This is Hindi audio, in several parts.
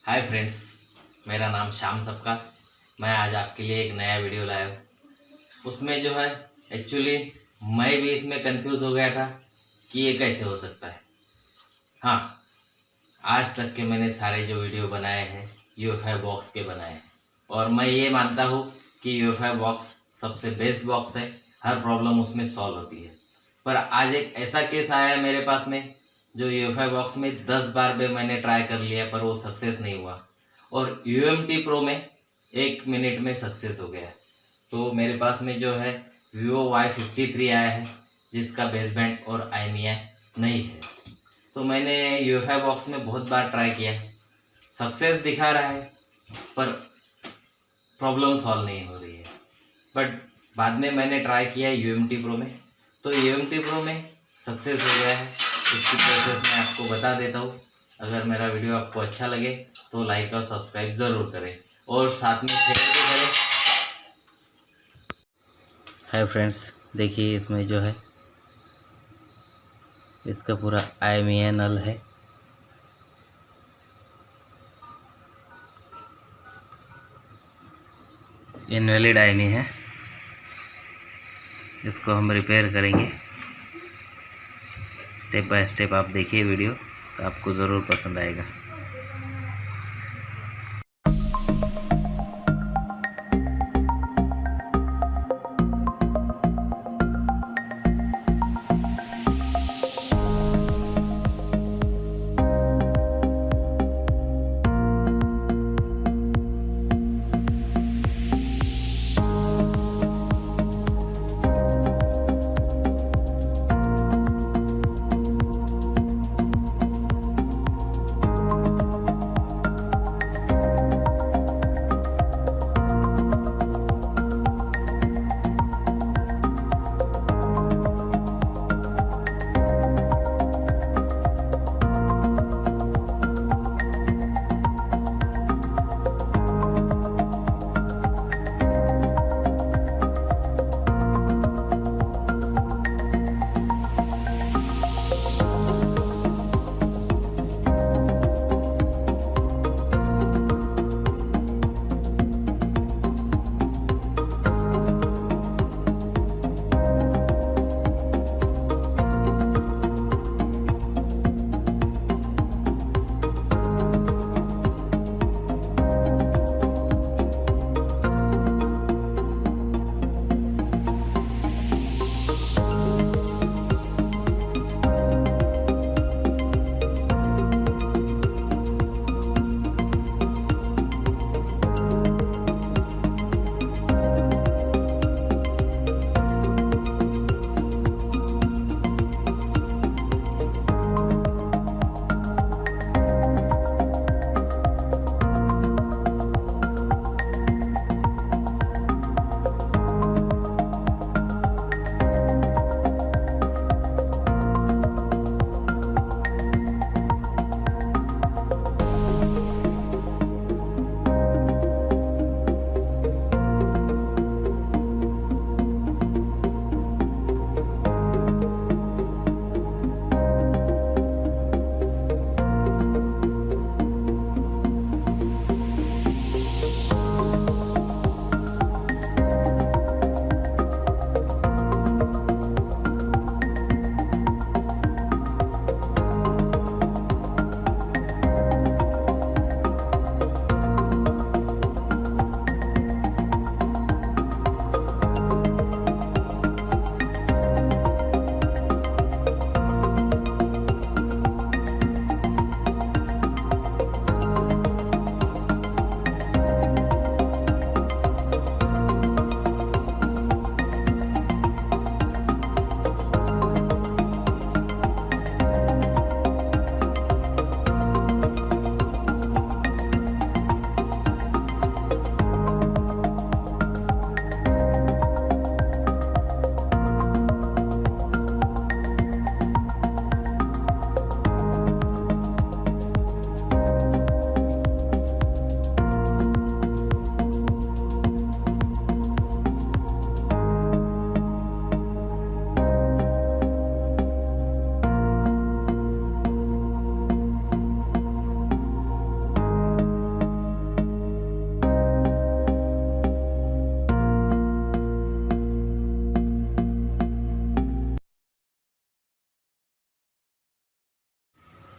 हाय फ्रेंड्स, मेरा नाम श्याम सबका। मैं आज आपके लिए एक नया वीडियो लाया हूँ। उसमें जो है एक्चुअली मैं भी इसमें कंफ्यूज हो गया था कि ये कैसे हो सकता है। हाँ, आज तक के मैंने सारे जो वीडियो बनाए हैं UFI बॉक्स के बनाए हैं और मैं ये मानता हूँ कि UFI बॉक्स सबसे बेस्ट बॉक्स है, हर प्रॉब्लम उसमें सॉल्व होती है। पर आज एक ऐसा केस आया है मेरे पास में जो UFI बॉक्स में 10 बार भी मैंने ट्राई कर लिया पर वो सक्सेस नहीं हुआ और UMT प्रो में 1 मिनट में सक्सेस हो गया। तो मेरे पास में जो है Vivo Y53 आया है जिसका बेसबैंड और IMEI नहीं है। तो मैंने UFI बॉक्स में बहुत बार ट्राई किया, सक्सेस दिखा रहा है पर प्रॉब्लम सॉल्व नहीं हो रही है। बट बाद में मैंने ट्राई किया UMT प्रो में, तो UMT प्रो में सक्सेस हो गया है। इसकी प्रोसेस मैं आपको बता देता हूँ। अगर मेरा वीडियो आपको अच्छा लगे तो लाइक और सब्सक्राइब ज़रूर करें और साथ में शेयर भी करें। हाय फ्रेंड्स, देखिए इसमें जो है इसका पूरा IMEI नल है। इनवैलिड IMEI है, इसको हम रिपेयर करेंगे। स्टेप बाय स्टेप आप देखिए वीडियो, तो आपको ज़रूर पसंद आएगा।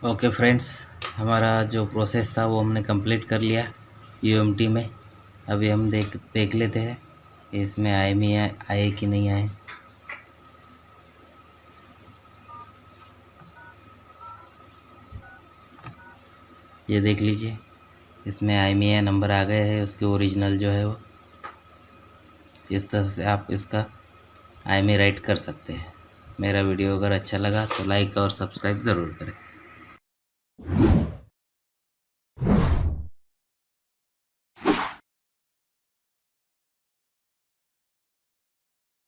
ओके फ्रेंड्स, हमारा जो प्रोसेस था वो हमने कंप्लीट कर लिया यूएमटी में। अभी हम देख लेते हैं इसमें IMEI आए कि नहीं आए। ये देख लीजिए, इसमें IMEI नंबर आ गए हैं, उसके ओरिजिनल जो है वो। इस तरह से आप इसका IMEI राइट कर सकते हैं। मेरा वीडियो अगर अच्छा लगा तो लाइक और सब्सक्राइब ज़रूर करें।